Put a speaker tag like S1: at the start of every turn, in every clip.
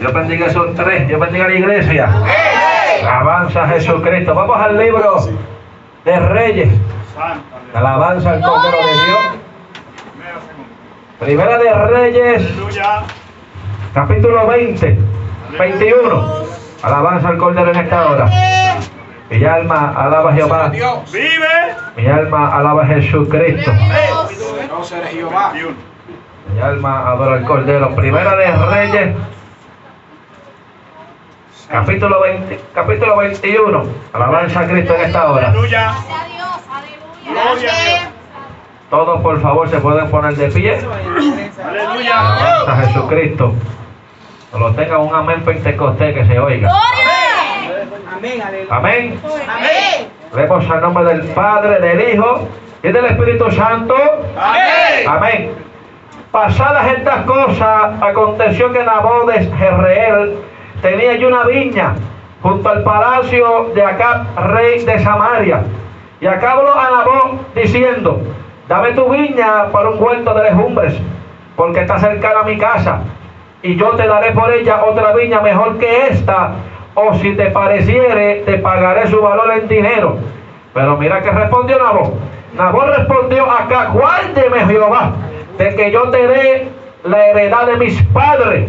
S1: Dios bendiga a esos tres. Dios bendiga a la iglesia. Alabanza a Jesucristo. Vamos al libro de Reyes. Alabanza al Cordero de Dios. Primera de Reyes, capítulo 20, 21. Alabanza al Cordero en esta hora. Mi alma alaba a Jehová.
S2: Vive.
S1: Mi alma alaba a Jesucristo.
S2: Jehová.
S1: Mi alma adora al Cordero. Primera de Reyes, capítulo 21. Alabanza a Cristo en esta hora.
S2: Aleluya.
S3: Gloria a Dios.
S1: Todos por favor se pueden poner de pie.
S2: Aleluya.
S1: Alabanza a Jesucristo. Solo tenga un amén pentecostés que se oiga.
S3: Amén.
S1: Amén.
S3: Amén.
S1: Leemos al nombre del Padre, del Hijo y del Espíritu Santo.
S2: Amén.
S1: Amén. Pasadas estas cosas, aconteció que Nabot de Jezreel tenía allí una viña junto al palacio de Acab, rey de Samaria. Y Acab habló a Nabot diciendo: dame tu viña para un huerto de legumbres, porque está cercana a mi casa, y yo te daré por ella otra viña mejor que esta, o si te pareciere, te pagaré su valor en dinero. Pero mira que respondió Nabot. Nabot respondió a Acab: guárdeme Jehová, de que yo te dé la heredad de mis padres.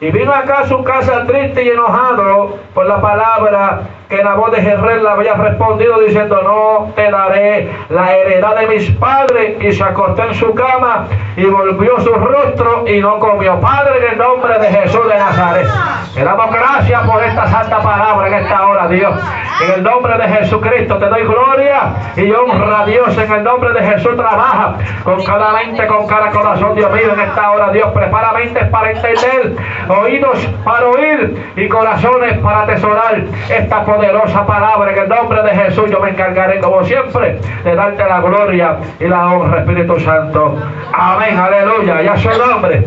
S1: Y vino acá a su casa triste y enojado por la palabra que Nabot de Jezreel le había respondido, diciendo: no te daré la heredad de mis padres. Y se acostó en su cama y volvió su rostro y no comió. Padre, en el nombre de Jesús de Nazaret, te damos gracias por esta santa palabra en esta hora, Dios. En el nombre de Jesucristo te doy gloria y honra a Dios. En el nombre de Jesús trabaja con cada mente, con cada corazón, Dios mío, en esta hora, Dios. Prepara mentes para entender, oídos para oír y corazones para atesorar esta poderosa palabra. En el nombre de Jesús yo me encargaré, como siempre, de darte la gloria y la honra, Espíritu Santo. Amén, aleluya, y a su nombre.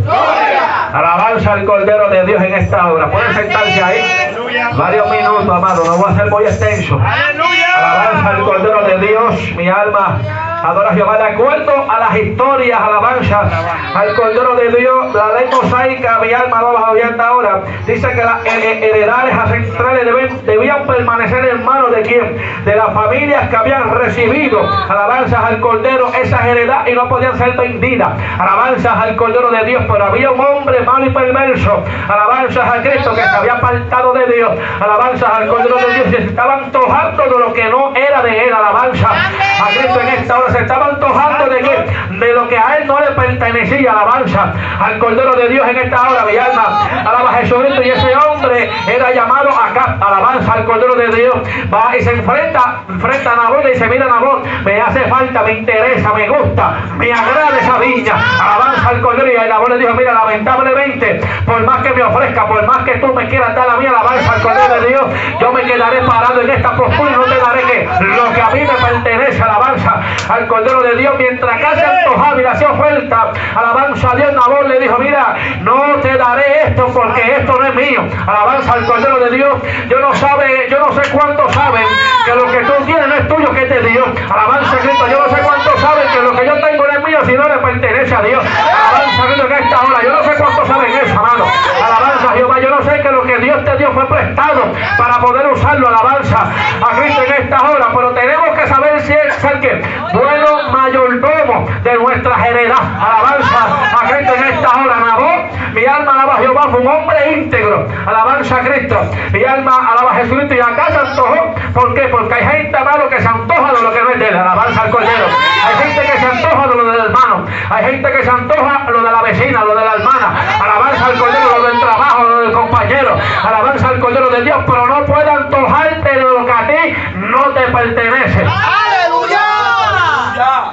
S1: Alabanza al Cordero de Dios en esta hora. Pueden sentarse ahí varios minutos, amado, no voy a ser muy extenso. Alabanza al Cordero de Dios. Mi alma adora a Jehová. De acuerdo a las historias, alabanza al Cordero de Dios, la ley mosaica, mi alma adora a Jehová ahora. Dice que las heredades ancestrales debían permanecer en manos de quién, de las familias que habían recibido alabanzas al Cordero esas heredades, y no podían ser vendidas. Alabanzas al Cordero de Dios. Pero había un hombre malo y perverso, alabanzas a Cristo, que se había apartado de Dios, alabanzas al Cordero de Dios, y se estaba antojando de lo que no era de él. Alabanza a Cristo en esta hora. Se estaba antojando de qué, de lo que a él no le pertenecía. Alabanza al Cordero de Dios en esta hora. Mi alma alaba a Jesucristo. Y ese hombre era llamado Acab. Alabanza al Cordero de Dios. Va y se enfrenta a Nabot y dice: mira, Nabot, me hace falta, me interesa, me gusta, me agrada esa viña. Alabanza al Cordero. Y Nabot le dijo: mira, lamentablemente, por más que me ofrezca, por más que tú me quieras dar a mí, alabanza al Cordero de Dios, yo me quedaré parado en esta postura y no te daré que lo que a mí me pertenece. Alabanza al Cordero de Dios. Mientras acá se antojaba y le hacía oferta, alabanza a Dios, Nabot le dijo: mira, no te daré esto porque esto no es mío. Alabanza al Cordero de Dios. Yo no sé cuántos saben que lo que tú tienes no es tuyo, que te dio. Alabanza a Cristo. Yo no sé cuántos saben que lo que yo tengo no es mío, sino le pertenece a Dios. Alabanza a Cristo en esta hora. Yo no sé cuántos saben eso, amado. Alabanza a Jehová. Yo no sé que lo que Dios te dio fue prestado para poder usarlo. Alabanza a Cristo en esta hora. Pero tenemos que saber si es el que bueno mayordomo de nuestras heredades. Alabanza a Cristo en esta hora. Nabot, mi alma alaba a Jehová, fue un hombre íntegro. Alabanza a Cristo. Mi alma alaba a Jesucristo. Y acá se antojó. ¿Por qué? Porque hay gente, amado, que se antoja de lo que no es de él. Alabanza al Cordero. Hay gente que se antoja de lo del hermano. Hay gente que se antoja lo de la vecina, lo de la hermana. Alabanza al Cordero, lo del trabajo, lo del compañero. Alabanza al Cordero de Dios. Pero no puede antojarte de lo que a ti no te pertenece.
S3: ¡Aleluya!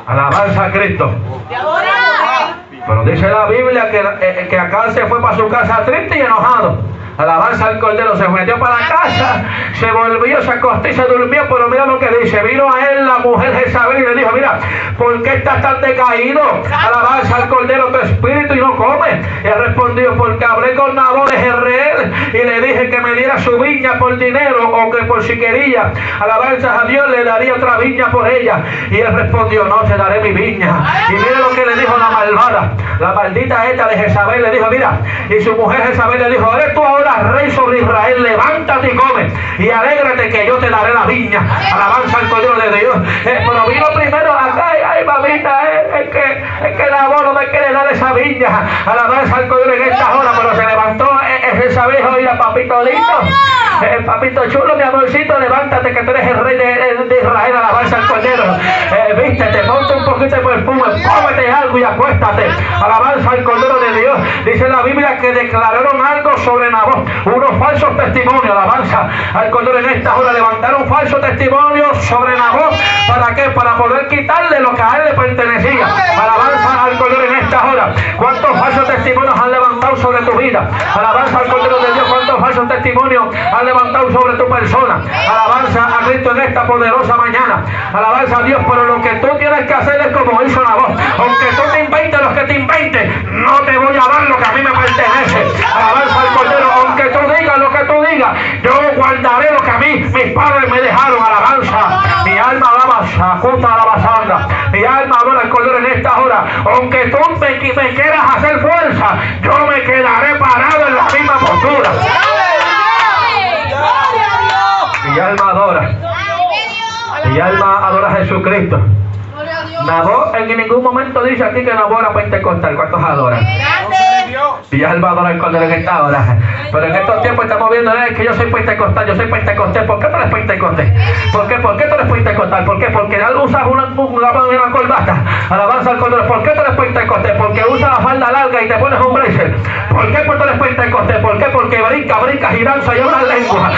S1: Alabanza a Cristo. Pero dice la Biblia que acá se fue para su casa triste y enojado. Alabanza al Cordero. Se metió para la casa, se volvió, se acostó y se durmió. Pero mira lo que dice: vino a él la mujer Jezabel y le dijo: mira, ¿por qué estás tan decaído? Alabanza al Cordero, tu espíritu, y no comes. Y él respondió: porque hablé con Nabot de Jezreel y le dije que me diera su viña por dinero, o que por si quería, alabanza a Dios, le daría otra viña por ella. Y él respondió: no te daré mi viña. Y mira lo que le dijo la malvada, la maldita esta de Jezabel. Le dijo: mira, y su mujer Jezabel le dijo: ¿eres tú ahora rey sobre Israel, levántate y come, y alégrate que yo te daré la viña. Alabanza al Cordero de Dios. Pero vino primero acá, ay mamita, es que Nabot no me quiere dar esa viña. Alabanza al Cordero en esta hora, pero se levantó esa vieja, oiga, papito lindo, papito chulo, mi amorcito, levántate que tú eres el rey de Israel. Alabanza al Cordero. Vístete, ponte un poquito de perfume, cómete algo y acuéstate. Alabanza al Cordero de Dios. Dice la Biblia que declararon algo sobre Nabot, unos falsos testimonios. Alabanza al Cordero en esta hora. Levantaron falsos testimonios sobre Nabot. ¿Para qué? Para poder quitarle lo que a él le pertenecía. Alabanza al Cordero en esta hora. ¿Cuántos falsos testimonios han levantado sobre tu vida? Alabanza al Cordero de Dios. ¿Cuántos falsos testimonios han levantado sobre tu persona? Alabanza a Cristo en esta poderosa mañana. Alabanza a Dios. Pero lo que tú tienes que hacer es como hizo Nabot. Aunque tú te inventes los que te inventen, no te voy a dar lo que a mí me pertenece. Alabanza al Cordero. Aunque tú digas lo que tú digas, yo guardaré lo que a mí mis padres me dejaron. Alabanza. Mi alma alaba, sacuta alabazanda. Mi alma adora al Cordero en esta hora. Aunque tú me quieras hacer fuerza, yo me quedaré parado en la misma postura. Mi alma adora. Mi alma adora a Jesucristo. Nabot en ningún momento dice aquí que Nabot era pentecostal. ¿Cuántos adoran? Y alma adora al Cordero en esta hora. Pero en estos tiempos estamos viendo que yo soy pentecostal, yo soy pentecostal. ¿Por qué tú eres pentecostal? ¿Por qué tú eres pentecostal? ¿Por qué? Porque usas una corbata. Alabanza al Cordero. ¿Por qué tú eres pentecostal? Porque usas la falda larga y te pones un blazer. ¿Por qué tú eres pentecostal? ¿Por qué? Porque brincas y danza y hablas lengua.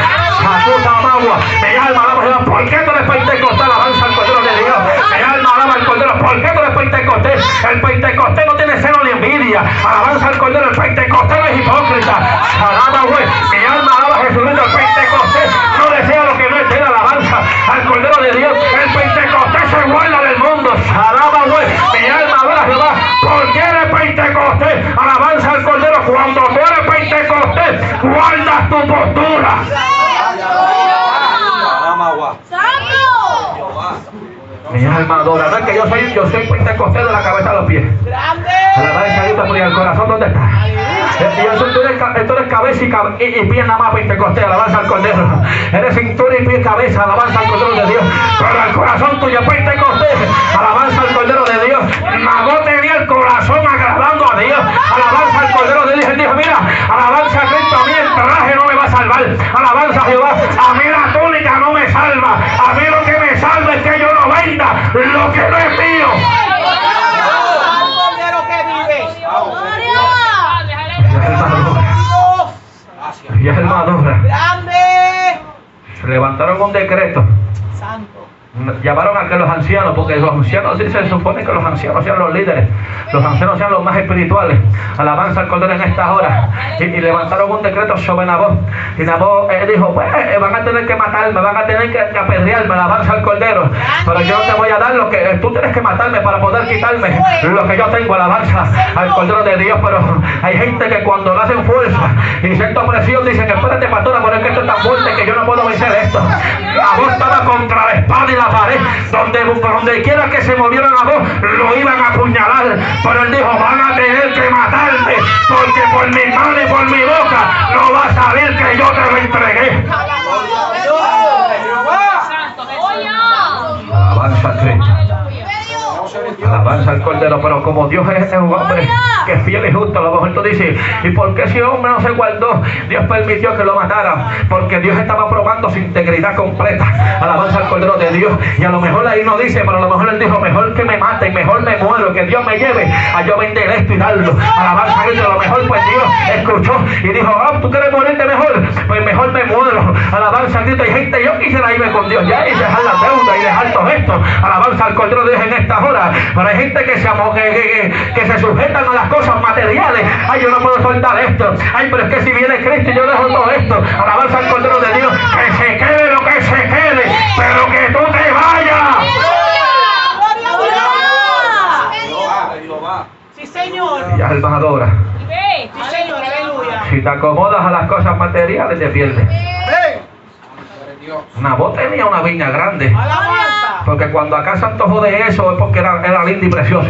S1: Mi alma alaba a Dios. ¿Por qué tú eres pentecostal? Alabanza al Cordero de Dios. Mi alma alaba al Cordero. ¿Por qué tú eres pentecostal? El pentecostal no tiene celo ni envidia. Alabanza al Cordero. El pentecostal no es hipócrita. Alaba, güey. Mi alma alaba a Jesucristo. El pentecostal no desea lo que no es de él. Alabanza al Cordero de Dios. El pentecostal se guarda del mundo. Alaba, güey. Mi alma adora a Jehová. ¿Por qué eres pentecostal? Alabanza al Cordero. Cuando tú eres pentecostal, guardas tu postura. Mi alma adora. No es que yo soy pentecostal de la cabeza a los pies. Alabanza a Dios, porque el corazón, ¿dónde está? Y eso tú eres cabeza y pie nada más pentecostal. Alabanza al Cordero. Eres cintura y pie cabeza. Alabanza al Cordero de Dios. Pero el corazón tuyo es pentecostal. Alabanza al Cordero de Dios. Nabot tenía el corazón agradando a Dios. Alabanza al Cordero de Dios. Él dijo, mira, alabanza a Cristo, a mí el traje no me va a salvar. Alabanza a Jehová. A mí la túnica no me salva. A mí lo que me salva es que yo no venda lo que no es mío. Y es hermano. Se levantaron un decreto. Llamaron a que los ancianos, porque los ancianos se supone que los ancianos sean los líderes, los ancianos sean los más espirituales. Alabanza al Cordero en esta hora. Y levantaron un decreto sobre Nabot. Y Nabot dijo, pues van a tener que matarme, van a tener que apedrearme. Alabanza al Cordero. Pero yo no te voy a dar lo que tú tienes que matarme para poder quitarme lo que yo tengo. Alabanza al Cordero de Dios. Pero hay gente que cuando lo hacen fuerza y siento presión dicen, espérate pastora, pero es que esto es tan fuerte que yo no puedo vencer esto. Nabot estaba contra la espada y la pared, donde quiera que se moviera Nabot lo iban a apuñalar, pero él dijo, van a tener que matarme, porque por mi mano y por mi boca no va a salir que yo te lo entregué. Alabanza a Cristo. Alabanza al Cordero. Pero como Dios es un hombre que es fiel y justo, a lo mejor tú dices, ¿y por qué ese hombre no se guardó? Dios permitió que lo matara porque Dios estaba probando su integridad completa. Alabanza al Cordero de Dios. Y a lo mejor ahí no dice, pero a lo mejor él dijo, mejor que me maten, mejor me muero, que Dios me lleve a yo vender esto y darlo. Alabanza a Cristo. A lo mejor pues Dios escuchó y dijo, ¿tú quieres morirte mejor? Pues mejor me muero. Alabanza a Cristo. Hay gente, yo quisiera irme con Dios ya y dejar la deuda y dejar todo esto. Alabanza al Cordero de Dios en esta hora. Pero hay gente que se sujetan a las cosas materiales. Ay, yo no puedo soltar esto. Ay, pero es que si viene Cristo yo dejo todo esto. Alabanza al Cordero de Dios. Que se quede lo que se quede, pero que tú te vayas.
S3: Sí, Señor.
S1: Y alma adora.
S3: Sí, Señor, aleluya.
S1: Si te acomodas a las cosas materiales te pierdes. Nabot tenía una viña grande.
S3: Alabanza.
S1: Porque cuando acá se antojó de eso es porque era linda y preciosa.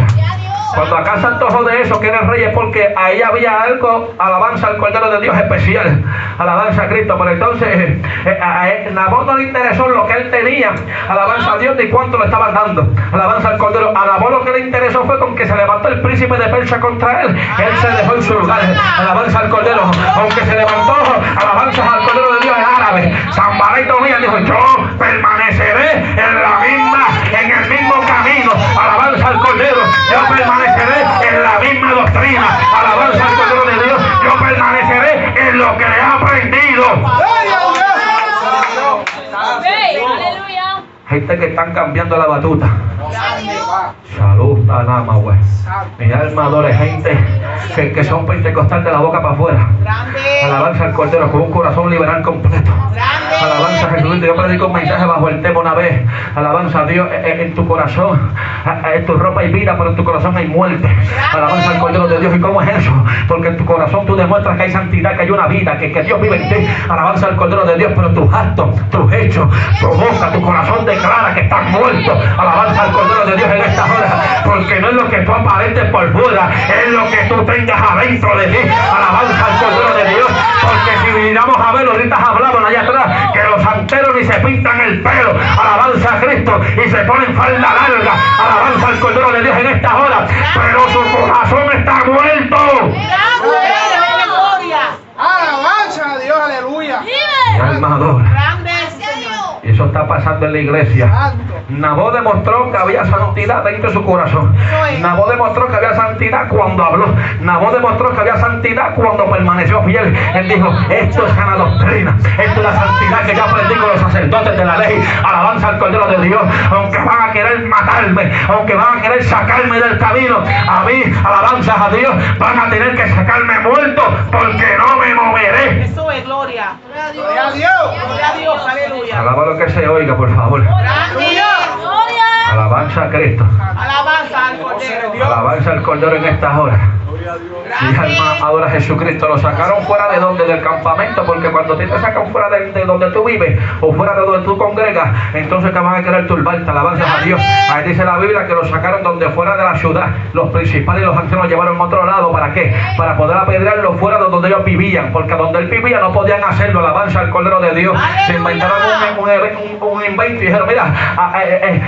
S1: Cuando acá se antojó de eso, que era el rey, es porque ahí había algo, alabanza al Cordero de Dios especial, alabanza a Cristo. Pero entonces a Nabot no le interesó lo que él tenía, alabanza a Dios, ni cuánto le estaban dando, alabanza al Cordero. A Nabot lo que le interesó fue con que se levantó el príncipe de Persia contra él. Él se dejó en su lugar, alabanza al Cordero. Aunque se levantó, alabanza al Cordero de Dios en árabe, Sanballat y Tobías dijo: yo permaneceré en el mismo camino, alabanza al Cordero. Yo permaneceré en la misma doctrina, alabanza al Cordero de Dios. Yo permaneceré en lo que he aprendido. Gente que están cambiando la batuta. Salud, alama, güey. Mi alma adora gente que son pentecostal de la boca para afuera. Alabanza al Cordero con un corazón liberal completo. Alabanza a Jesucristo. Yo predico un mensaje bajo el tema una vez. Alabanza a Dios en tu corazón. En tu ropa hay vida, pero en tu corazón hay muerte. Alabanza al Cordero de Dios. ¿Y cómo es eso? Porque en tu corazón tú demuestras que hay santidad, que hay una vida, que Dios vive en ti. Alabanza al Cordero de Dios, pero tus actos, tus hechos, tu boca, tu corazón declara que estás muerto. Alabanza al Cordero de Dios en esta hora. Porque no es lo que tú aparentes por fuera, es lo que tú tengas adentro de ti. Alabanza al Cordero de Dios. Porque si miramos a ver, ahorita hablaban allá atrás que los santeros ni se pintan el pelo. Alabanza a Cristo. Y se ponen falda larga. Alabanza al Cordero de Dios en esta hora. Pero su corazón está muerto.
S2: Alabanza a Dios, aleluya.
S1: Mi alma adora. Y eso está pasando en la iglesia. Nabot demostró que había santidad dentro de su corazón. Nabot demostró que había santidad cuando habló. Nabot demostró que había santidad cuando permaneció fiel. Él dijo: esto es sana doctrina. Esto es la santidad que yo aprendí con los sacerdotes de la ley. Alabanza al Cordero de Dios. Aunque van a querer matarme, aunque van a querer sacarme del camino, a mí, alabanza a Dios, van a tener que sacarme muerto, porque no me moveré.
S3: Eso es gloria.
S2: Gloria a Dios.
S3: Gloria a Dios, aleluya.
S1: Alaba lo que se oiga, por favor. Alabanza a Cristo.
S3: Alabanza al Cordero.
S1: Alabanza al Cordero en estas horas. Mi alma adora a Jesucristo. Lo sacaron fuera de donde, del campamento, porque cuando te sacan fuera de donde tú vives o fuera de donde tú congregas, entonces te van a querer turbarte. Alabanza a Dios. Ahí dice la Biblia que lo sacaron donde fuera de la ciudad. Los principales y los ancianos llevaron a otro lado. ¿Para qué? Para poder apedrearlo fuera de donde ellos vivían, porque donde él vivía no podían hacerlo. Alabanza al Cordero de Dios. Se inventaron un invento y dijeron: mira,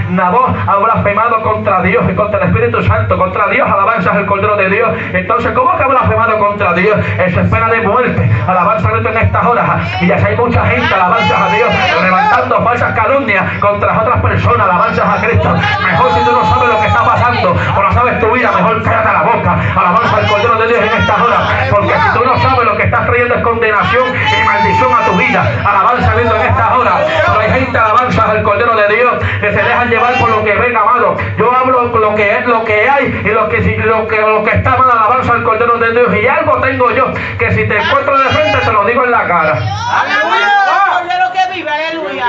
S1: Nabot ha blasfemado contra Dios y contra el Espíritu Santo, contra Dios. Alabanza al Cordero de Dios. Entonces, ¿cómo que ha blasfemado contra Dios? Eso es pena de muerte. Alabanza a Cristo en estas horas. Y ya hay mucha gente, alabanza a Dios, levantando falsas calumnias contra otras personas. Alabanza a Cristo. Mejor, si tú no sabes lo que está pasando o no sabes tu vida, mejor cállate la boca. Alabanza al Cordero de Dios en estas horas. Porque si tú no sabes, lo que estás trayendo es condenación y maldición a tu vida. Alabanza a Cristo en estas horas. Pero hay gente, alabanza al Cordero de Dios, que se dejan llevar por lo que ven, amado. Yo hablo lo que es, lo que hay y lo que está mal. Alabanza al Cordero de Dios. Y algo tengo yo, que si te encuentro de frente te lo digo en la cara.
S3: Aleluya. Cordero que vive, aleluya.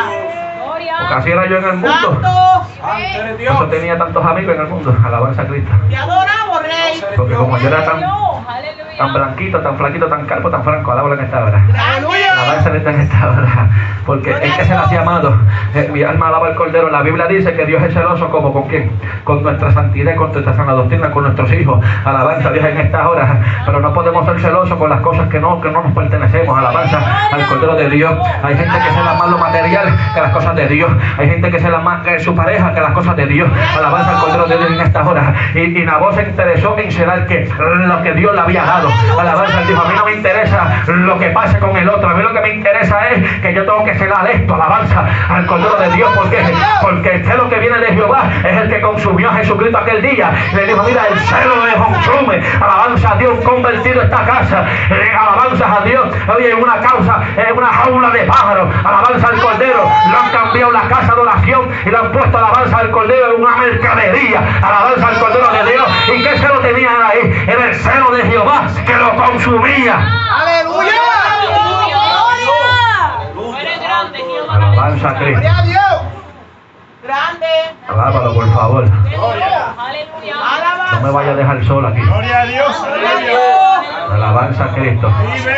S1: Porque así era yo en el mundo. Por eso tenía tantos amigos en el mundo. Alabanza a Cristo.
S3: Te adoramos, Rey.
S1: Porque como yo era tan blanquito, tan flaquito, tan calvo, tan franco, alábalo en esta hora. Alabanza en esta hora. Porque es que se las ha llamado. Mi alma alaba al Cordero. La Biblia dice que Dios es celoso, como con quién, con nuestra santidad, con nuestra sana doctrina, con nuestros hijos. Alabanza a Dios en estas horas. Pero no podemos ser celosos con las cosas que no nos pertenecemos. Alabanza al Cordero de Dios. Hay gente que se la más lo material que las cosas de Dios. Hay gente que se la más que su pareja que las cosas de Dios. Alabanza al Cordero de Dios en estas horas. Y Nabot se interesó en celar lo que Dios le había dado. Alabanza al Dios. A mí no me interesa lo que pase con el otro. A mí lo que me interesa es que yo tengo que celar esto. Alabanza al Cordero de Dios. Porque el celo que viene de Jehová es el que consumió a Jesucristo aquel día. Le dijo: mira, el celo me consume. Alabanza a Dios, convertido esta casa. Alabanza a Dios. Oye, una causa, una jaula de pájaros. Alabanza al Cordero. Lo han cambiado la casa de oración y lo han puesto, alabanza al Cordero, en una mercadería. Alabanza al Cordero de Dios. ¿Y qué celo tenían ahí? Era el celo de Jehová que lo consumía.
S2: Aleluya.
S1: Alabanza a Cristo.
S2: Gloria a Dios.
S3: Grande.
S1: Alábalo, por favor.
S3: Aleluya.
S1: No me vaya a dejar solo aquí.
S2: Gloria a Dios.
S1: Alabanza a Cristo.
S2: Vive.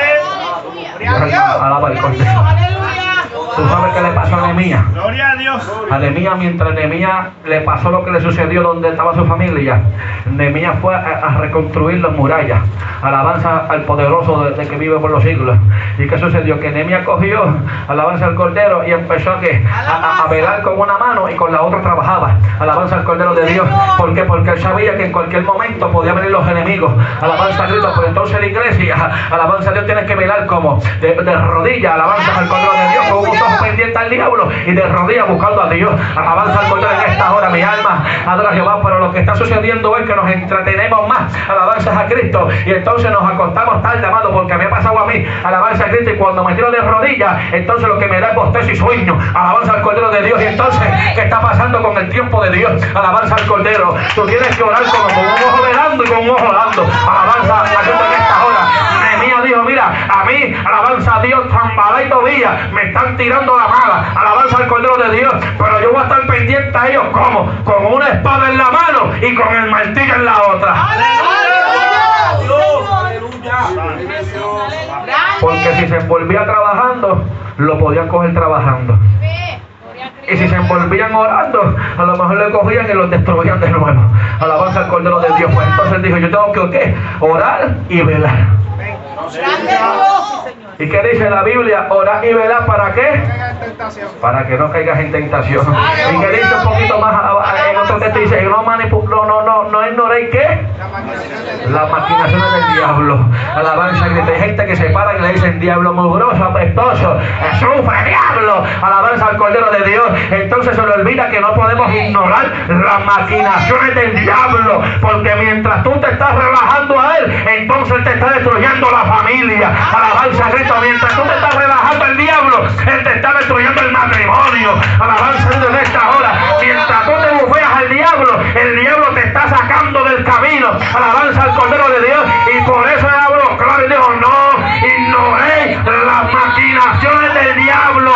S2: Gloria a Dios.
S1: Alaba al Cordero.
S3: Aleluya.
S1: ¿Tú sabes qué le pasó a Nehemías?
S2: Gloria a Dios.
S1: A Nehemías, mientras Nehemías le pasó lo que le sucedió donde estaba su familia, Nehemías fue a reconstruir las murallas. Alabanza al poderoso de que vive por los siglos. ¿Y qué sucedió? Que Nehemías cogió, alabanza al Cordero, y empezó a velar con una mano y con la otra trabajaba. Alabanza al Cordero de Dios. ¿Por qué? Porque él sabía que en cualquier momento podían venir los enemigos. Alabanza a Cristo. Por entonces la iglesia, alabanza a Dios, tiene que velar como de rodillas. Alabanza al Cordero de Dios, con un ojo pendiente al diablo y de rodillas buscando a Dios. Alabanza al Cordero en esta hora, mi alma adora a Jehová. Pero lo que está sucediendo es que nos entretenemos más. Alabanza a Cristo. Y entonces nos acostamos tarde, amado, porque me ha pasado a mí. Alabanza a Cristo. Y cuando me tiro de rodillas, entonces lo que me da es bostezo y sueño. Alabanza al Cordero de Dios. Y entonces, ¿qué está pasando con el tiempo de Dios? Alabanza al Cordero. Tú tienes que orar como con un ojo velando y con un ojo dando. Alabanza a Cristo en esta hora. Nehemías dijo, mira, a mí, alabanza a Dios, Zambalá y Tobías me están tirando la mala. Alabanza al Cordero de Dios. Pero yo voy a estar pendiente a ellos, ¿cómo? Con una espada en la mano y con el martillo en la otra. Porque si se envolvía trabajando, lo podían coger trabajando. Y si se envolvían orando, a lo mejor le cogían y los destruían de nuevo. Alabanza al Cordero de Dios. Pues entonces dijo, yo tengo que ¿qué? Orar y velar. ¿Y qué dice la Biblia? Orar y velar, ¿para qué? Para que no caigas en tentación. Y que dice un poquito más en otro texto, dice, no ignoréis ¿qué? Las maquinaciones del diablo. Alabanza a Cristo. Hay gente que se para y le dicen, diablo mugroso, apestoso, sufre diablo. Alabanza al Cordero de Dios. Entonces se le olvida que no podemos ignorar las maquinaciones del diablo, porque mientras tú te estás relajando a él, entonces él te está destruyendo la familia. Alabanza a Cristo. Mientras tú te estás relajando al diablo, él te está destruyendo el matrimonio. Alabanza a Dios en esta hora. Mientras tú te bufeas al diablo, el diablo te está sacando del camino. Alabanza al Cordero de Dios. Y por eso él habló claro y dijo, no ignoréis las maquinaciones del diablo.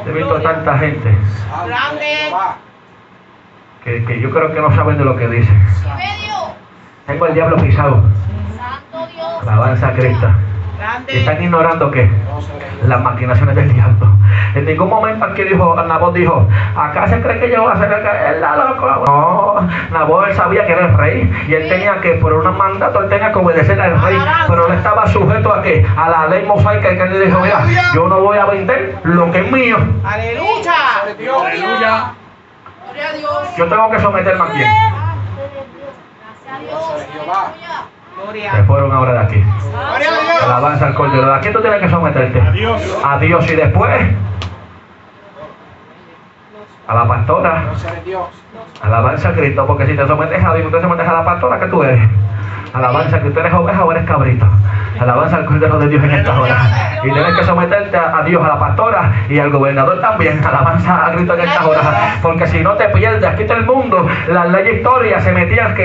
S1: He visto tanta gente que yo creo que no saben de lo que dicen. Tengo el diablo pisado. Alabanza a Cristo. Están ignorando que las maquinaciones del diablo. En ningún momento aquí Nabot dijo, acá se cree que yo voy a hacer el loco. No, Nabot sabía que era el rey y él tenía que, por un mandato, él tenía que obedecer al rey, pero él estaba sujeto a ¿qué? A la ley mosaica, que él dijo, mira, yo no voy a vender lo que es mío.
S3: Aleluya.
S2: Aleluya.
S1: Yo tengo que someterme a quién. Se fueron ahora de aquí. Alabanza al Cordero. ¿A quién tú tienes que someterte? A Dios. Y después a la pastora. Alabanza a Cristo. Porque si te sometes a Dios, tú te sometes a la pastora, ¿qué tú eres? Alabanza que tú eres oveja o eres cabrito. Alabanza al Cordero de Dios en esta hora. Y tienes que someterte a Dios, a la pastora y al gobernador también. Alabanza a Cristo en esta hora. Porque si no te pierdes, aquí todo el mundo, las leyes históricas se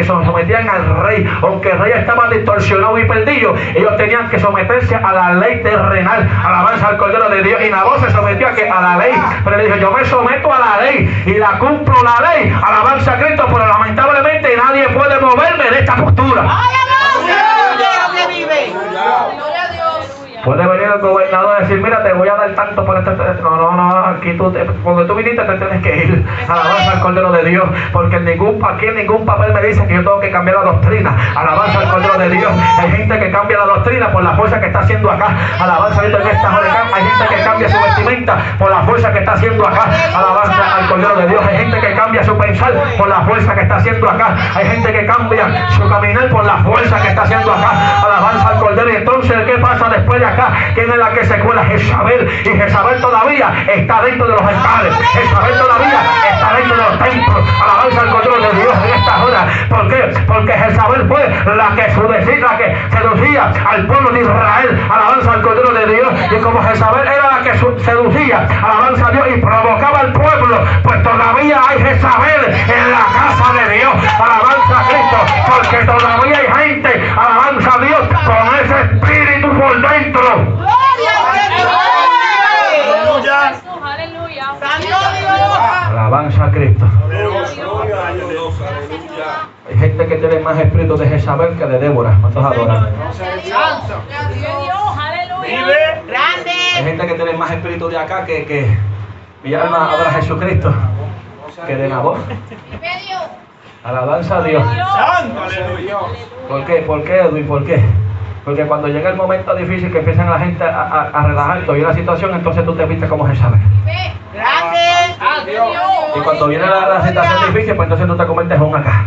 S1: sometían al rey. Aunque el rey estaba distorsionado y perdido, ellos tenían que someterse a la ley terrenal. Alabanza al Cordero de Dios. Y Nabot se sometió a la ley. Pero le dijo, yo me someto a la ley y la cumplo la ley. Alabanza a Cristo. Pero lamentablemente nadie puede moverme de esta postura. Puede venir el gobernador y decir, mira, te voy a dar tanto por este. No, aquí cuando tú viniste te tienes que ir. Alabanza al Cordero de Dios, porque aquí en ningún papel me dice que yo tengo que cambiar la doctrina. Alabanza al Cordero de Dios. Hay gente que cambia la doctrina por la fuerza que está haciendo acá. Alabanza a Dios en esta hora. Hay gente que cambia su vestimenta por la fuerza que está haciendo acá. Alabanza al Cordero de Dios. Hay gente que cambia su pensar por la fuerza que está haciendo acá. Hay gente que cambia su caminar por la fuerza que está haciendo acá. Alabanza al Cordero. Y entonces, ¿qué pasa después de acá? ¿Quién es la que se cuela? Jezabel. Y Jezabel todavía está dentro de los altares. Jezabel todavía está dentro de los templos. Alabanza al Cordero de Dios en esta hora. ¿Por qué? Porque Jezabel fue la que seducía al pueblo de Israel. Alabanza al Cordero de Dios. Y como Jezabel era la que seducía, alabanza a Dios, y provocaba al pueblo, pues todavía hay Jezabel en la casa de Dios. Alabanza a Cristo. Porque todavía hay gente, alabanza a Dios, con ese espíritu por dentro. Alabanza a Cristo. Hay gente que tiene más espíritu de Jezabel que de Débora. ¿Cuántos adoran?
S2: Vive.
S1: Hay
S3: Grande.
S1: gente que tiene más espíritu de acá que mi alma adora a Jesucristo que de Nabot. Alabanza a Dios.
S2: Santo. Aleluya.
S1: ¿Por qué? ¿Por qué, Edwin? ¿Por qué? Porque cuando llega el momento difícil que empiezan la gente a relajar, todavía la situación, entonces tú te viste como Jezabel.
S3: Grande.
S1: Y cuando viene la situación difícil, pues entonces tú te conviertes en un acá.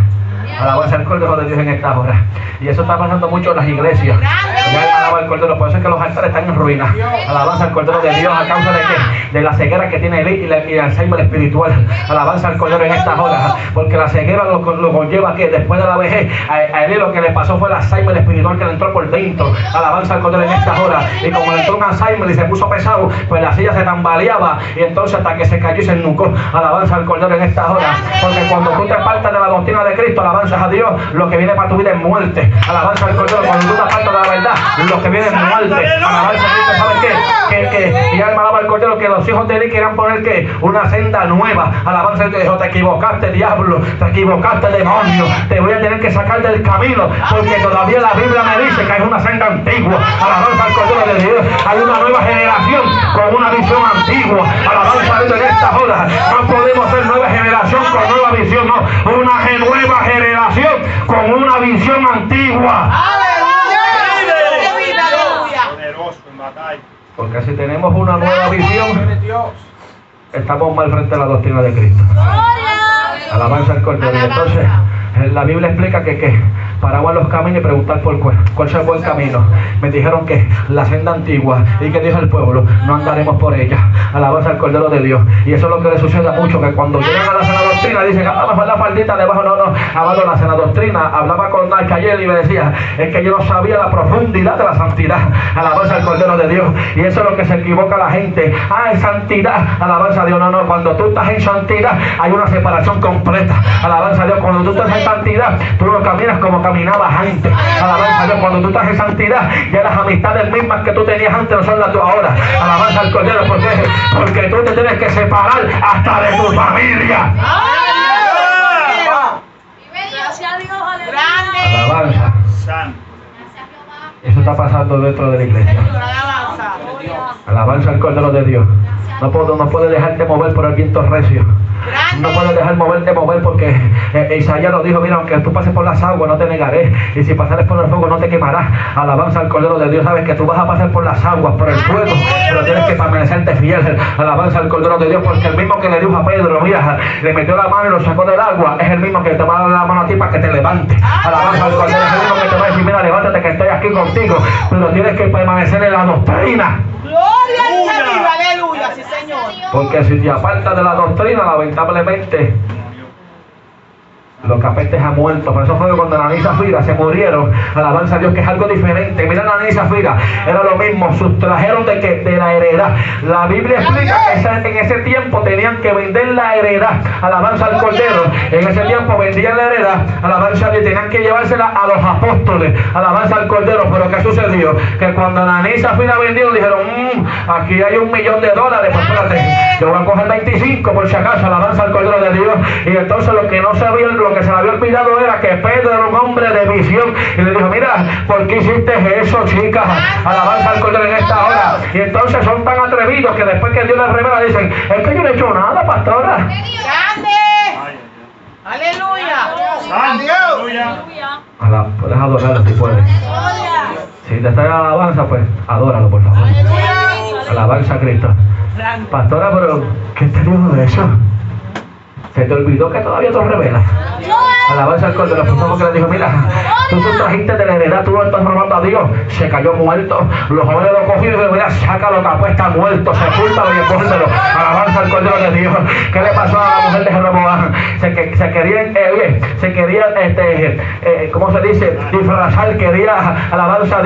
S1: Alabanza al Cordero de Dios en esta hora. Y eso está pasando mucho en las iglesias. Ya alaba al Cordero, por eso es que los altares están en ruinas. Alabanza al Cordero de Dios a causa de qué? De la ceguera que tiene él y el Alzheimer espiritual. Alabanza al Cordero en estas horas. Porque la ceguera lo conlleva a que después de la vejez, a él lo que le pasó fue el Alzheimer espiritual que le entró por dentro. Alabanza al Cordero en estas horas. Y como le entró un Alzheimer y se puso pesado, pues la silla se tambaleaba. Y entonces hasta que se cayó y se ennucó. Alabanza al Cordero en estas horas. Porque cuando tú te apartas de la doctrina de Cristo, alabanza a Dios, lo que viene para tu vida es muerte. Alabanza al Cordero. Cuando tú te apartas de la verdad, lo que viene es muerte. Alabanza a Cristo. ¿Sabes qué? Que mi alma alaba al Cordero, que los hijos de Eli querían poner que una senda nueva. Alabanza a Dios. Dijo: te equivocaste, diablo, te equivocaste, demonio, te voy a tener que sacar del camino, porque todavía la Biblia me dice que hay una senda antigua. Alabanza al Cordero de Dios. Hay una nueva generación con una visión antigua. Alabanza a Dios en estas horas. No podemos ser nueva generación con nueva visión, no, una nueva generación con una visión antigua.
S2: Poderoso en batalla.
S1: Porque si tenemos una nueva visión, estamos mal frente a la doctrina de Cristo. Alabanza al Cordero. Y entonces la Biblia explica que paraban los caminos y preguntar por cuál sea el buen camino. Me dijeron que la senda antigua, y que dijo el pueblo: no andaremos por ella. Alabanza al Cordero de Dios. Y eso es lo que le sucede a muchos, que cuando llegan a la sana doctrina dicen: mejor la faldita debajo. No, amado, la sana doctrina. Hablaba con Arcayel y me decía: es que yo no sabía la profundidad de la santidad. Alabanza al Cordero de Dios. Y eso es lo que se equivoca la gente. Es santidad. Alabanza a Dios. No, cuando tú estás en santidad hay una separación completa. Alabanza a Dios. Cuando tú estás en santidad, tú no caminas como caminabas antes. Alabanza a Dios. Cuando tú estás en santidad, ya las amistades mismas que tú tenías antes no son las de ahora. Alabanza al Cordero. Porque tú te tienes que separar hasta de tu familia. Alabanza.
S2: Santo.
S1: Eso está pasando dentro de la iglesia. Alabanza al Cordero de Dios. No puedes dejarte mover por el viento recio. No puedes dejar moverte porque Isaías lo dijo: mira, aunque tú pases por las aguas no te negaré, y si pasares por el fuego no te quemarás. Alabanza al Cordero de Dios. Sabes que tú vas a pasar por las aguas, por el fuego, pero tienes que permanecerte fiel. Alabanza al Cordero de Dios, porque el mismo que le dijo a Pedro: mira, le metió la mano y lo sacó del agua, es el mismo que te va a dar la mano a ti para que te levantes. Alabanza al Cordero. Es el mismo que te va a decir: mira, levántate que estoy aquí contigo, pero tienes que permanecer en la doctrina.
S3: Gloria al Señor. Aleluya. Sí, Señor.
S1: Porque si te apartas de la doctrina, lamentablemente los capestes han muerto. Por eso fue que cuando Ananí y Zafira se murieron, alabanza a Dios, que es algo diferente. Mira, Ananí y Zafira era lo mismo, sustrajeron de la heredad. La Biblia explica que en ese tiempo tenían que vender la heredad. Alabanza al Cordero. En ese tiempo vendían la heredad. Alabanza a Dios, tenían que llevársela a los apóstoles. Alabanza al Cordero. Pero ¿qué sucedió? Que cuando Ananí y Zafira vendieron, dijeron: aquí hay $1 millón. Pues espérate, yo voy a coger 25 por si acaso. Alabanza al Cordero de Dios. Y entonces lo que no sabía, lo que se le había olvidado era que Pedro era un hombre de visión, y le dijo: mira, ¿por qué hiciste eso, chicas? Alabanza al Cordero en esta hora. Y entonces son tan atrevidos que después que Dios les revela dicen: es que yo no he hecho nada, pastora.
S3: Grande. Aleluya.
S2: Aleluya.
S1: Puedes adorarlo si puedes. Si te está en alabanza, pues adóralo, por favor. Alabanza a Cristo. Pastora, pero ¿qué te dijo de eso? ¿Se te olvidó que todavía te revela? Alabanza al Cordero. Porque le dijo: mira, tú trajiste de la heredad, tú lo estás robando a Dios. Se cayó muerto. Los jóvenes lo cogieron y dijeron: mira, sácalo, capaz está muerto, sepúltalo y empóselo. Alabanza al Cordero de Dios. ¿Qué le pasó a la mujer de Jeroboam? Se quería, ¿cómo se dice? Disfrazar, quería, alabanza a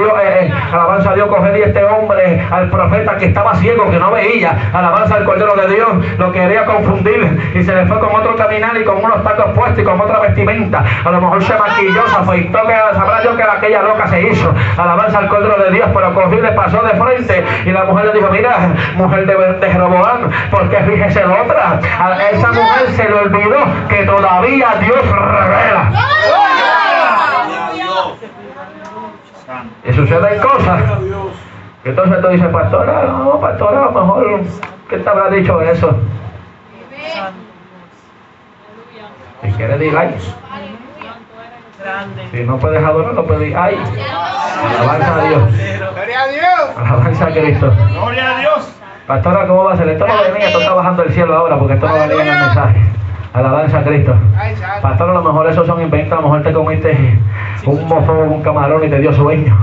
S1: Dios, coger y este hombre, al profeta que estaba ciego, que no veía, alabanza al Cordero de Dios, lo quería confundir, y se le fue con otro caminar y con unos tacos puestos y con otra vestimenta. A lo mejor se maquilló, se afeitó, que sabrá yo que aquella loca se hizo. Alabanza al Cordero de Dios, pero cogió y le pasó de frente, y la mujer le dijo: mira, mujer de Jeroboam, porque fíjese la otra, a esa mujer se le olvidó que todavía Dios revela. Y suceden cosas Entonces tú dices, pastora, no, pastora, a lo mejor, ¿qué te habrá dicho eso? Si quieres, di ay. Si no puedes adorarlo, pues di ay. Alabanza a Dios.
S2: Gloria a Dios.
S1: Alabanza a Cristo.
S2: Gloria a Dios.
S1: Pastora, ¿cómo va a ser? Esto no venía, esto está bajando el cielo ahora, porque esto no venía en el mensaje. Alabanza a Cristo. Pastor, a lo mejor esos son inventos, a lo mejor te comiste un mofón, un camarón y te dio sueño.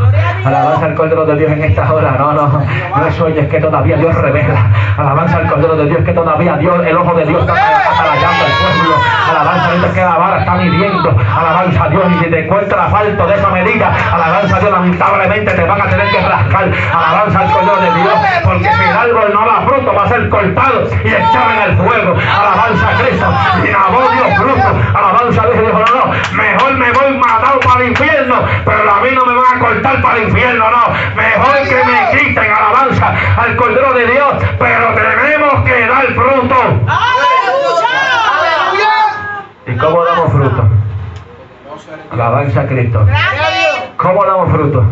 S1: Alabanza al Cordero de Dios en esta hora. No es sueño, es que todavía Dios revela. Alabanza al Cordero de Dios, que todavía Dios, el ojo de Dios está atallayando al pueblo. Alabanza a Dios, que la vara está midiendo. Alabanza a Dios, y si te encuentras falto de esa medida, alabanza a Dios, lamentablemente te van a tener que rascar. Alabanza al Cordero de Dios, porque si el árbol no da fruto, va a ser cortado y echado en el fuego. Alabanza a Cristo. Y Nabot dio fruto. Alabanza a Dios, y dijo, no, mejor me voy matado para el infierno, pero a mí no me van a cortar para el infierno, no. Mejor que me quiten, alabanza al Cordero de Dios, pero tenemos que dar fruto. ¿Y cómo damos fruto? Alabanza a Cristo. ¿Cómo damos fruto?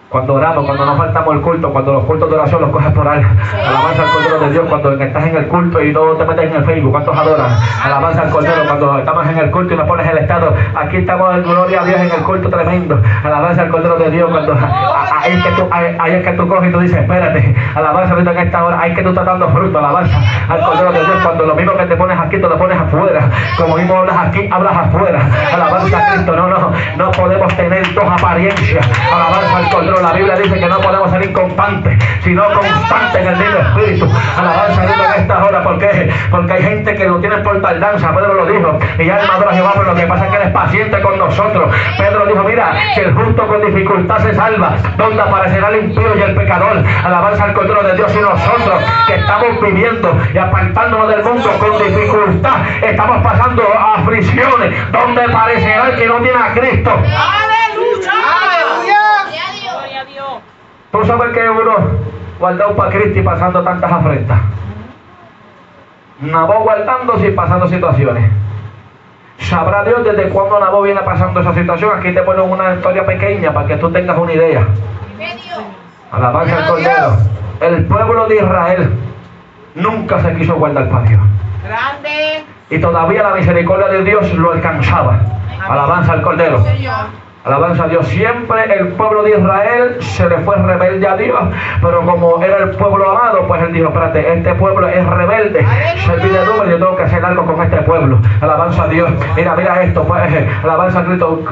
S1: Cuando oramos, cuando nos faltamos el culto, cuando los cultos de oración los coges por algo. Alabanza al Cordero de Dios cuando estás en el culto y no te metes en el Facebook. ¿Cuántos adoran? Alabanza al Cordero cuando estamos en el culto y nos pones el estado. Aquí estamos en gloria a Dios en el culto tremendo. Alabanza al Cordero de Dios cuando ahí es que tú coges y tú dices, espérate. Alabanza ahorita en esta hora, ahí que tú estás dando fruto. Alabanza al Cordero de Dios cuando lo mismo que te pones aquí, te lo pones afuera. Como mismo hablas aquí, hablas afuera. Alabanza a Cristo. No podemos tener dos apariencias. Alabanza al Cordero. La Biblia dice que no podemos ser inconstantes, sino constantes en el mismo espíritu. Alabanza a Dios en esta hora. ¿Por qué? Porque hay gente que lo tiene por tardanza. Pedro lo dijo. Y ya el maduro a Jehová, pero lo que pasa es que él es paciente con nosotros. Pedro dijo, mira, si el justo con dificultad se salva, ¿dónde aparecerá el impío y el pecador? Alabanza al Cordero de Dios. Y nosotros que estamos viviendo y apartándonos del mundo con dificultad, estamos pasando aflicciones, ¿dónde aparecerá el que no tiene a Cristo? Tú sabes que uno guardado para Cristo y pasando tantas afrentas. Nabot guardándose y pasando situaciones. Sabrá Dios desde cuándo Nabot viene pasando esa situación. Aquí te ponen una historia pequeña para que tú tengas una idea. Alabanza al Cordero. El pueblo de Israel nunca se quiso guardar para Dios. Y todavía la misericordia de Dios lo alcanzaba. Alabanza al Cordero. Alabanza a Dios. Siempre el pueblo de Israel se le fue rebelde a Dios, pero como era el pueblo amado, pues él dijo, espérate, este pueblo es rebelde, serví de número, yo tengo que hacer algo con este pueblo. Alabanza a Dios. Mira esto, pues alabanza a Cristo.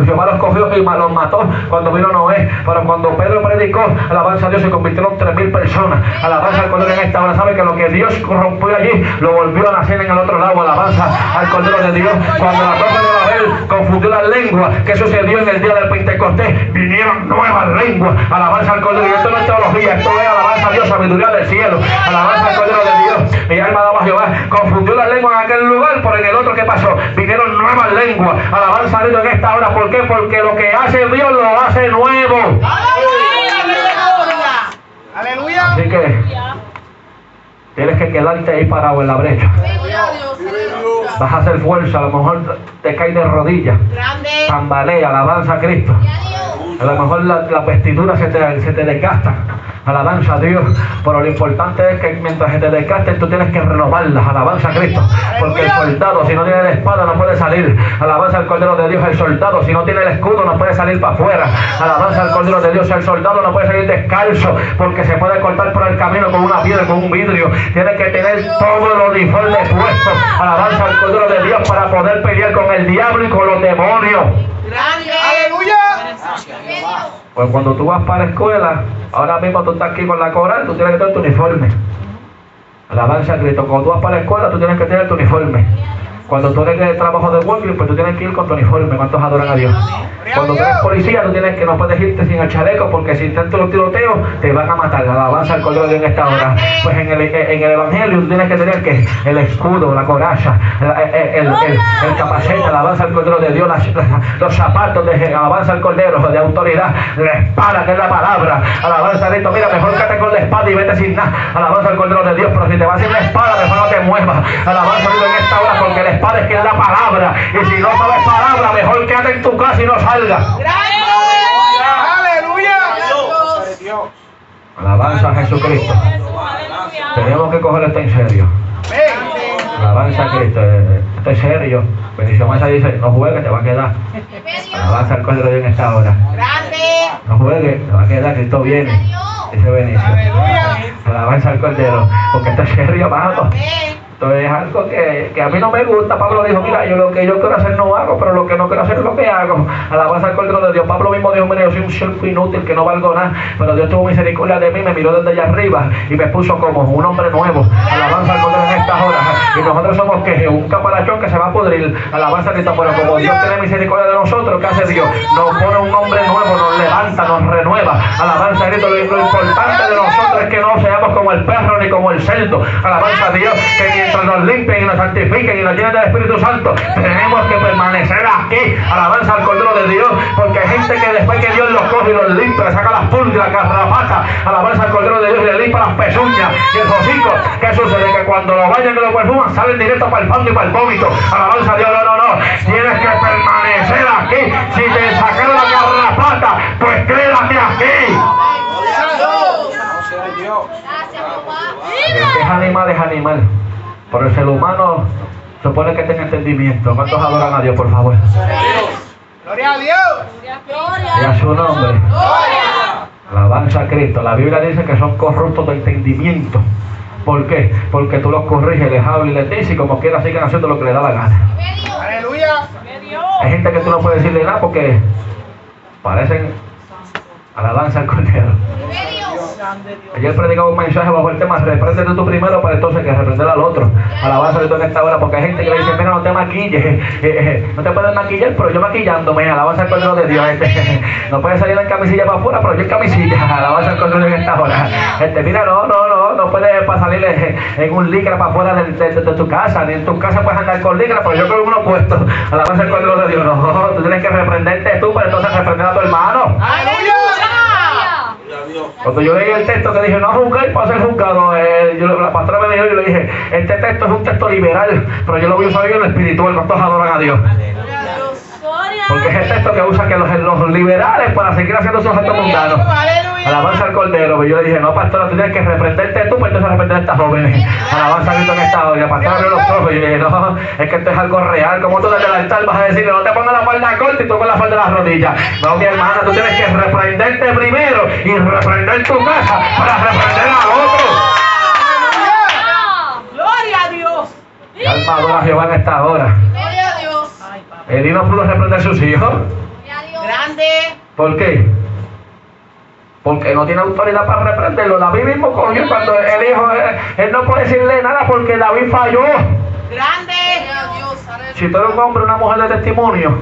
S1: Jehová los cogió y los mató cuando vino Noé, pero cuando Pedro predicó, alabanza a Dios, se convirtieron 3,000 personas. Alabanza al Cordero en esta hora. Sabe que lo que Dios corrompió allí lo volvió a nacer en el otro lado. Alabanza al Cordero de Dios. Cuando la torre de Babel confundió las lenguas, ¿qué sucedió en el día del Pentecostés? Vinieron nuevas lenguas. Alabanza al Cordero. Y esto no es teología, esto es alabanza a Dios, sabiduría del cielo. Alabanza al Cordero de Dios. Mi alma alaba a Jehová. Confundió las lenguas en aquel lugar, pero en el otro, ¿qué pasó? Vinieron nuevas lenguas. Alabanza a Dios en esta hora. ¿Por qué? Porque lo que hace Dios lo hace nuevo.
S2: Aleluya.
S1: Así que tienes que quedarte ahí parado en la brecha. Vas a hacer fuerza, a lo mejor te caes de rodillas, tambalea, alabanza a Cristo. A lo mejor las vestiduras se te desgastan. Alabanza a Dios. Pero lo importante es que mientras se te desgasten, tú tienes que renovarlas. Alabanza a Cristo. Porque el soldado, si no tiene la espada, no puede salir. Alabanza al Cordero de Dios. El soldado, si no tiene el escudo, no puede salir para afuera. Alabanza al Cordero de Dios. El soldado no puede salir descalzo, porque se puede cortar por el camino con una piedra, con un vidrio. Tiene que tener todo el uniforme puesto. Alabanza al Cordero de Dios para poder pelear con el diablo y con los demonios.
S2: Aleluya.
S1: Pues cuando tú vas para la escuela, ahora mismo tú estás aquí con la coral, tú tienes que tener tu uniforme. Alabanza a Cristo. Cuando tú vas para la escuela, tú tienes que tener tu uniforme. Cuando tú eres de trabajo de working, pues tú tienes que ir con tu uniforme. ¿Cuántos adoran a Dios? Cuando tú eres policía, tú tienes que no puedes irte sin el chaleco, porque si están los tiroteos, te van a matar. Alabanza al Cordero de Dios en esta hora. Pues en el Evangelio tú tienes que tener que el escudo, la coraza, el capacete, alabanza al Cordero de Dios, los zapatos de alabanza al Cordero, de autoridad, la espada, que es la palabra. Alabanza a Cristo. Mira, mejor quédate con la espada y vete sin nada. Alabanza al Cordero de Dios. Pero si te vas sin la espada, mejor no te muevas. Alabanza a Dios en esta hora, porque la espada es que es la palabra. Y si no sabes palabra, mejor quédate en tu casa y no salgas.
S2: Aleluya.
S1: Alabanza a Jesucristo. Tenemos que coger esto en serio. Alabanza a Cristo. Esto es serio. Bendición Mesa dice, no juegues, te va a quedar. Alabanza al Cordero de Dios en esta hora. No juegues, te va a quedar, Cristo viene. Dice Bendición. Alabanza al Cordero. Porque esto es serio, amado. Entonces es algo que a mí no me gusta. Pablo dijo, mira, yo lo que yo quiero hacer no hago, pero lo que no quiero hacer es lo que hago. Alabanza al Cordero de Dios. Pablo mismo dijo, mira, yo soy un siervo inútil que no valgo nada, pero Dios tuvo misericordia de mí, me miró desde allá arriba y me puso como un hombre nuevo. Alabanza al Cordero en estas horas. Y nosotros somos que un camarachón que se va a pudrir. Alabanza a Cristo, pero como Dios tiene misericordia de nosotros, ¿qué hace Dios? Nos pone un hombre nuevo, nos levanta, nos renueva. Alabanza a Cristo. Lo importante de nosotros es que no seamos como el perro ni como el cerdo. Alabanza a Dios, que mientras nos limpien y nos santifiquen y nos llenen del Espíritu Santo, tenemos que permanecer aquí. Alabanza al Cordero de Dios, porque hay gente que después que Dios los coge y los limpia, le saca las pulgas, la garrapata, alabanza al Cordero de Dios, y le limpia las pezuñas y el hocico. ¿Qué sucede? Que cuando lo bañan y lo perfuman, salen directo para el fondo y para el vómito. Alabanza a Dios. No. Tienes que permanecer aquí. Si te sacaron la garrapata, pues quédate aquí. El que es animal es animal. Pero el ser humano supone que tenga entendimiento. ¿Cuántos adoran a Dios, por favor?
S2: Gloria a Dios.
S1: Y a su nombre. Alabanza a Cristo. La Biblia dice que son corruptos de entendimiento. ¿Por qué? Porque tú los corriges, les hablas y les dices y como quiera siguen haciendo lo que les da la gana.
S2: Aleluya.
S1: Hay gente que tú no puedes decirle nada porque parecen alabanza al Cordero. Ayer predicaba un mensaje bajo el tema, repréndete tú primero para entonces que reprender al otro. Alabanza de todo en esta hora, porque hay gente que le dice, mira, no te maquilles, no te puedes maquillar, pero yo maquillándome, alabanza al Cordero de Dios. No puedes salir en camisilla para afuera, pero yo en camisilla, alabanza al Cordero en esta hora. Mira, no puedes salir en un licra para afuera de tu casa, ni en tu casa puedes andar con licra, pero yo con uno puesto, alabanza al Cordero de Dios. No, tú tienes que reprenderte tú para entonces reprender a tu hermano.
S2: Aleluya.
S1: Cuando yo leí el texto que dije, no juzguéis para ser juzgado, la pastora me dijo y le dije, este texto es un texto liberal, pero yo lo voy a usar en lo espiritual. ¿Cuántos adoran a Dios? Porque es el texto que usa que los liberales para seguir haciendo sus actos mundanos. Alabanza al Cordero. Pero yo le dije, no, pastora, tú tienes que reprenderte tú, pues entonces reprender a estas jóvenes. Alabanza a Cristo en esta hora. Y la pastora abrió los ojos y yo le dije, no, es que esto es algo real. Como tú desde el altar vas a decirle, no te pongas la falda corta y tú con la falda de las rodillas. No, mi hermana, tú tienes que reprenderte primero y reprender tu casa para reprender al otro.
S3: Gloria a Dios.
S1: Y alma adora a Jehová en esta hora.
S4: Gloria a Dios.
S1: Elí no pudo reprender a sus hijos.
S4: Gloria a Dios.
S3: Grande.
S1: ¿Por qué? Porque no tiene autoridad para reprenderlo. David mismo cogió cuando él dijo, él no puede decirle nada porque David falló.
S3: Grande.
S4: Gloria a Dios. Aleluya.
S1: Si tú eres un hombre, una mujer de testimonio,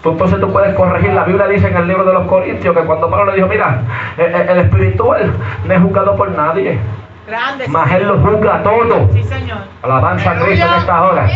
S1: entonces tú puedes corregir. La Biblia dice en el libro de los Corintios que cuando Pablo le dijo, mira, el espiritual no es juzgado por nadie,
S3: Grande.
S1: mas él lo juzga todo.
S3: Sí, Señor.
S1: Alabanza a Cristo en esta hora.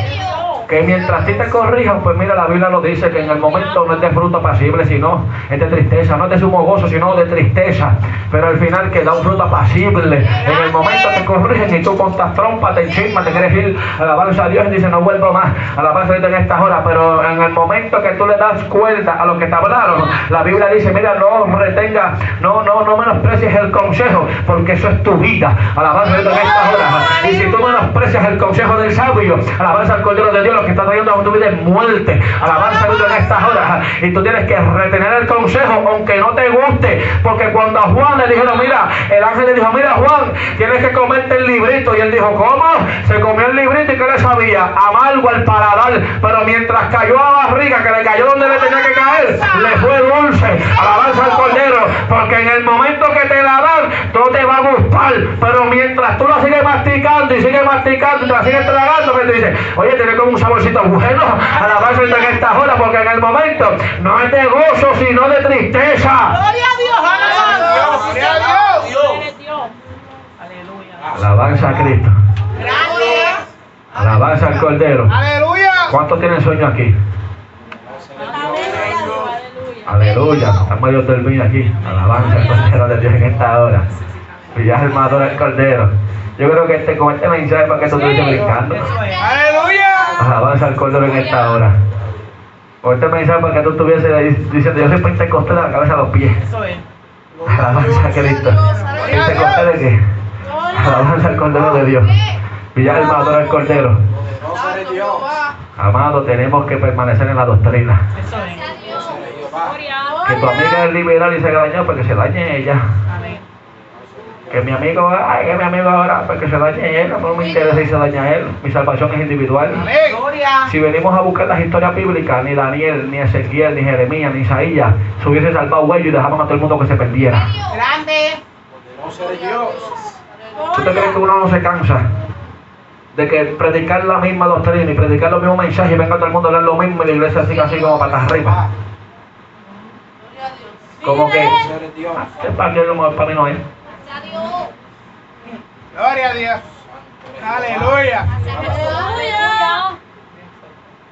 S1: Que mientras a ti te corrijan, pues mira, la Biblia nos dice que en el momento no es de fruto apacible, sino es de tristeza, no es de sumo gozo, sino de tristeza. Pero al final que da un fruto apacible. En el momento te corrigen y tú contas trompa, te enchismas, te quieres ir, alabanza a Dios y dice, no vuelvo más, alabanza a Dios en estas horas. Pero en el momento que tú le das cuerda a lo que te hablaron, la Biblia dice, mira, no retenga, no menosprecies el consejo, porque eso es tu vida. Alabanza a Dios en estas horas. Y si tú menosprecias el consejo del sabio, alabanza al Cordero de Dios, lo que está trayendo a tu vida es muerte. Alabanza a Dios en estas horas. Y tú tienes que retener el consejo, aunque no te guste. Porque cuando a Juan le dijeron, mira, el ángel le dijo, mira Juan, tienes que comerte el librito. Y él dijo, ¿cómo? Se comió el librito y ¿qué le sabía? Amargo al paladar. Pero mientras cayó a barriga, que le cayó donde le tenía que caer, le fue dulce. Alabanza al Cordero. Porque en el momento que te la dan, no te va a gustar. Pero mientras tú la sigues masticando y te la sigues tragando, pues te dice, oye, tiene como un saborcito bueno. Alabanza a Dios en estas horas, porque en el momento no es de gozo, sino de tristeza.
S3: Gloria a Dios. Aleluya.
S2: Gloria a Dios.
S3: Eres Dios. Aleluya.
S1: Alabanza a Cristo.
S3: Grande.
S1: Alabanza al Cordero.
S2: Aleluya.
S1: ¿Cuántos tienen sueño aquí? Aleluya. Están medio dormidos aquí. Alabanza al Cordero de Dios en esta hora. Y ya es el matador del Cordero. Yo creo que con este mensaje para que tú estés brincando.
S2: Aleluya.
S1: Alabanza al Cordero en esta hora. Con este mensaje para que tú estuvieses diciendo, yo soy pentecostal de la cabeza a los pies.
S3: Eso es.
S1: Alabanza a Cristo. ¿Y te conté de qué? Alabanza al Cordero de Dios. Villalba adora al Cordero.
S4: Santo Jehová.
S1: Amado, tenemos que permanecer en la doctrina.
S3: Eso es.
S4: Gracias a Dios.
S1: Que tu amiga es liberal y se dañó porque se dañe ella.
S3: Amén.
S1: Que mi amigo, ay, que mi amigo ahora porque se dañe él. No me interesa si se daña él. Mi salvación es individual.
S2: Amén.
S3: Gloria.
S1: Si venimos a buscar las historias bíblicas, ni Daniel, ni Ezequiel, ni Jeremías, ni Isaías se hubiese salvado ellos y dejamos a todo el mundo que se perdiera.
S3: Grande.
S1: ¿Tú te crees que uno no se cansa de que predicar la misma doctrina y predicar los mismos mensajes y venga todo el mundo a hablar lo mismo y la iglesia siga así como patas arriba?
S4: Gloria a Dios.
S1: Como que, ¿qué para qué lo mejor para mí no es?
S4: Gracias a Dios.
S2: Gloria a Dios. Aleluya.
S4: Aleluya.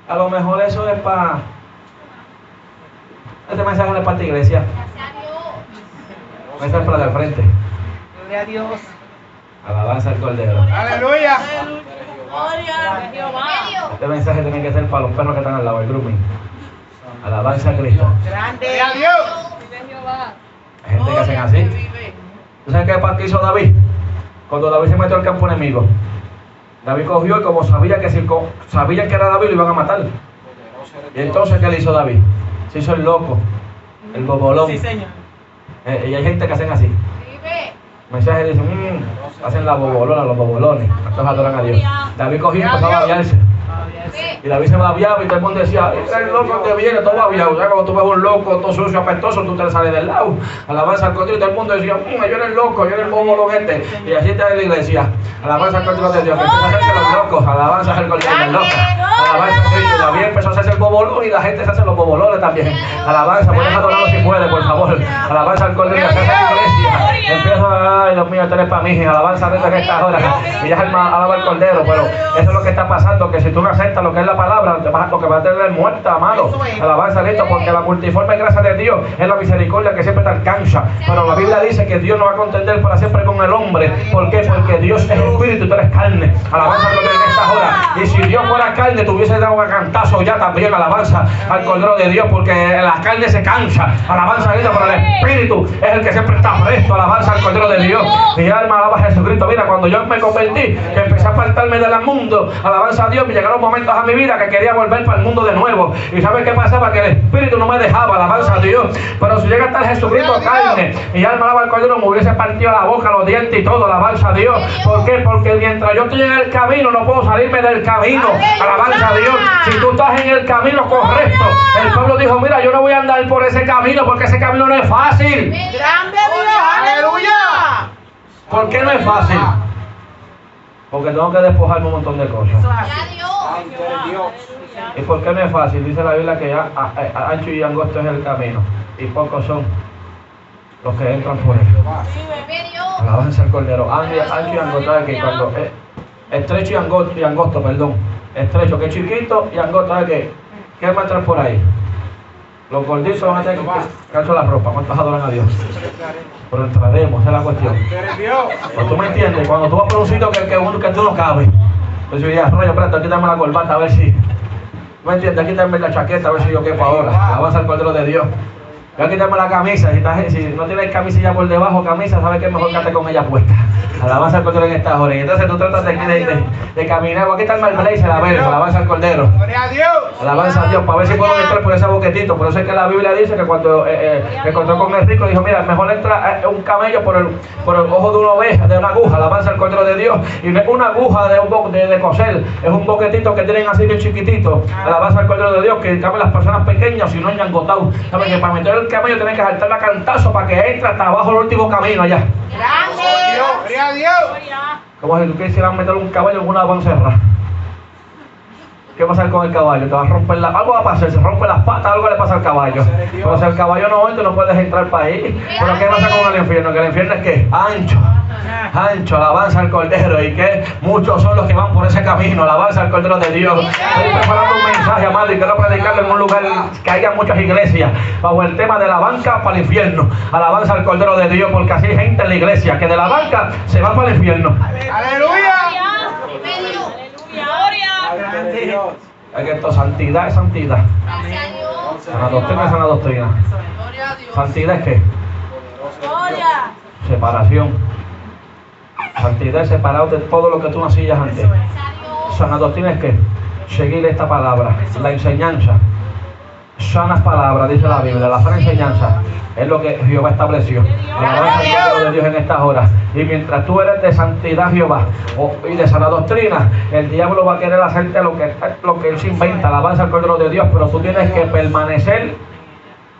S1: A lo mejor eso es para... Este mensaje no es para tu iglesia,
S4: Gracias a Dios.
S1: este es para el frente.
S3: Gloria a Dios.
S1: Alabanza al Cordero.
S2: Aleluya.
S4: Gloria a Jehová.
S1: Este mensaje tiene que ser para los perros que están al lado del grooming. Alabanza a Cristo.
S3: Grande.
S2: Gloria a Dios.
S1: Hay gente que hacen así. ¿Tú sabes qué hizo David? Cuando David se metió al campo enemigo, David cogió y como sabía que sabían que era David, lo iban a matar. Y entonces, ¿qué le hizo David? Se hizo el loco, el bobolón.
S3: Sí, Señor.
S1: Y hay gente que hacen así.
S4: Vive.
S1: Mensajes dicen, hacen la bobolona, los bobolones. Estos adoran a Dios. David cogió y empezó a babiarse. Y David se babiaba y todo el mundo decía, el loco que viene, todo babiado. Ya cuando tú ves un loco, todo sucio, apestoso, tú te le sales del lado. Alabanza al Cordero y todo el mundo decía, yo era el loco, yo era el bobolón este. Y así está en la iglesia. Alabanza al Cordero de Dios, que empieza a hacerse los locos. Alabanza al Cordero del loco. Alabanza a Cristo. David empezó a hacerse el bobolón y la gente se hace los bobolones también. Alabanza, puedes adorarlo si puede, por favor. Alabanza al Cordero, se hace la iglesia. Empieza, ay Dios mío, esto es para mí. Alabanza a Cristo en esta hora. Y ya alaba al Cordero, pero eso es lo que está pasando, que si tú no aceptas lo que es la palabra, lo que va a tener muerta, amado. Alabanza a Cristo, porque la multiforme gracia de Dios es la misericordia que siempre te alcanza. Pero la Biblia dice que Dios no va a contender para siempre con el hombre. ¿Por qué? Porque Dios es espíritu y tú eres carne. Alabanza al Cordero en esta hora. Y si Dios fuera carne, te hubiese dado un cantazo ya también. Alabanza al Cordero de Dios, porque la carne se cansa. Alabanza a Cristo, pero el espíritu es el que siempre está presto. Alabanza al Cordero de Dios. Mi alma alaba a Jesucristo. Mira, cuando yo me convertí, que empecé a apartarme del mundo, alabanza a Dios, me llegaron momentos a mi vida que quería volver para el mundo de nuevo. ¿Y sabes qué pasaba? Que el espíritu no me dejaba, alabanza a Dios. Pero si llega a estar Jesucristo carne, mi alma alaba al Cordero, me hubiese partido la boca, los dientes y todo, alabanza a Dios. ¿Por qué? Porque mientras yo estoy en el camino, no puedo salirme del camino. Alabanza a Dios. Si tú estás en el camino correcto, el pueblo dijo, mira, yo no voy a andar por ese camino porque ese camino no es fácil.
S3: Grande Dios. Aleluya.
S1: ¿Por qué no es fácil? Porque tengo que despojarme un montón de cosas.
S4: Gloria a Dios.
S1: ¿Y por qué no es fácil? Dice la Biblia que ancho y angosto es el camino y pocos son los que entran por él.
S4: Vive Dios.
S1: Alabanza al Cordero. Ancho y angosto es que cuando estrecho y angosto, perdón. Estrecho que es chiquito y angosto es que ¿qué va a entrar por ahí? Los gorditos van a tener que calzar la ropa. ¿Cuántos adoran a Dios? Pero entraremos, esa es la cuestión. Pero tú me entiendes, cuando tú vas por un sitio que tú no cabes, pues yo ya, rollo, espérate, quítame la corbata a ver si. ¿Tú me entiendes? Quítame la chaqueta a ver si yo quepo ahora. Alabanza al Cordero de Dios. Voy a quitarme la camisa. Si no tienes camisilla por debajo, camisa, sabes que es mejor que estés con ella puesta. Alabanza al Cordero en esta hora. Y entonces tú tratas de caminar. Voy a quitarme el blazer a ver, alabanza al Cordero.
S2: Gloria a Dios.
S1: Alabanza a Dios, para ver si puedo entrar por ese boquetito. Por eso es que la Biblia dice que cuando encontró con el rico, dijo, mira, mejor entra un camello por el ojo de una oveja, de una aguja. Alabanza al Cordero de Dios. Y no es una aguja de coser, es un boquetito que tienen así bien chiquitito. Alabanza al Cordero de Dios, que caben las personas pequeñas, si no han engotado. Saben que para meter el camello tienen que saltar la cantazo para que entre hasta abajo el último camino allá.
S3: Grande.
S2: Gloria a Dios.
S1: Como si tú quisieras meter un caballo en una bancerra. ¿Qué va a pasar con el caballo? Te va a romper algo va a pasar, se rompe las patas, algo le pasa al caballo. Pero si el caballo no entra, no puedes entrar para ahí. Pero ¿qué pasa con el infierno? Que el infierno es ¿qué? Ancho. Ancho, alabanza al Cordero. Y que muchos son los que van por ese camino. Alabanza al Cordero de Dios. Estoy preparando un mensaje, amado, y quiero predicarlo en un lugar que haya muchas iglesias. Bajo el tema de la banca para el infierno. Alabanza al Cordero de Dios, porque así hay gente en la iglesia que de la banca se va para el infierno.
S2: Aleluya.
S4: Vive Dios.
S3: Grande.
S1: Es que esto, santidad es santidad.
S4: Gracias a Dios.
S1: Sana doctrina es sana doctrina.
S4: Gloria a Dios.
S1: ¿Santidad es qué?
S4: Gloria.
S1: separación. Santidad, separado de todo lo que tú no hacías antes. Sana doctrina es que seguir esta palabra, la enseñanza. Sanas palabras, dice la Biblia, la sana enseñanza es lo que Jehová estableció. Alabanza al nombre de Dios en estas horas. Y mientras tú eres de santidad, Jehová, y de sana doctrina, el diablo va a querer hacerte lo que él se inventa. Alabanza al Cordero de Dios, pero tú tienes que permanecer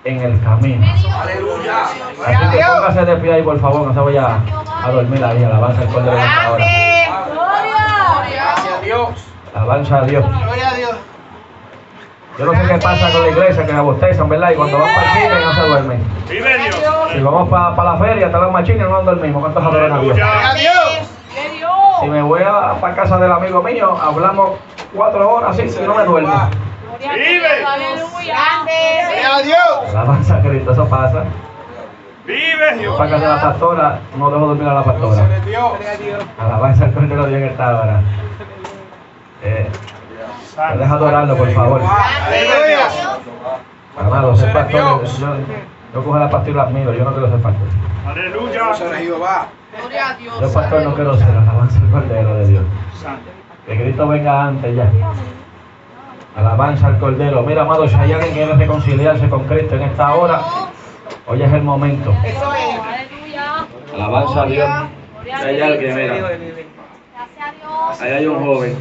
S1: en el camino.
S2: Aleluya.
S1: Así que póngase de pie ahí, por favor, no se vaya a dormir ahí. Alabanza al Cordero de Dios ahora.
S2: Gracias a Dios.
S1: Alabanza a Dios.
S2: Gloria a Dios.
S1: Yo no sé qué pasa con la iglesia, que me bostezan, ¿verdad? Y cuando van para el cine no se duermen.
S5: Vive Dios.
S1: Si vamos para la feria, hasta los machines no dormimos. ¿Cuántos adoran a Dios?
S2: Gloria a Dios.
S1: Si me voy para casa del amigo mío, hablamos 4 horas, sí, y no me duermo.
S5: Vive.
S2: Gloria a Dios.
S1: Alabanza a Cristo, eso pasa.
S5: Vive Dios.
S1: Para casa de la pastora, no dejo dormir a la pastora.
S2: Gloria a Dios.
S1: Alabanza al Cordero de Dios en esta hora. Deja adorarlo, por favor.
S2: Aleluya.
S1: Amado, ser pastor, yo cojo la pastora y la admiro, yo no quiero ser pastor.
S5: Aleluya.
S2: Gloria a Jehová.
S1: Yo pastor no quiero ser, alabanza al Cordero de Dios.
S5: Santo.
S1: Que Cristo venga antes ya. Alabanza al Cordero. Mira, amado, si hay alguien que quiere reconciliarse con Cristo en esta hora, hoy es el momento. Alabanza a Dios. Si hay alguien, mira,
S4: Gracias a Dios.
S1: ahí hay un joven.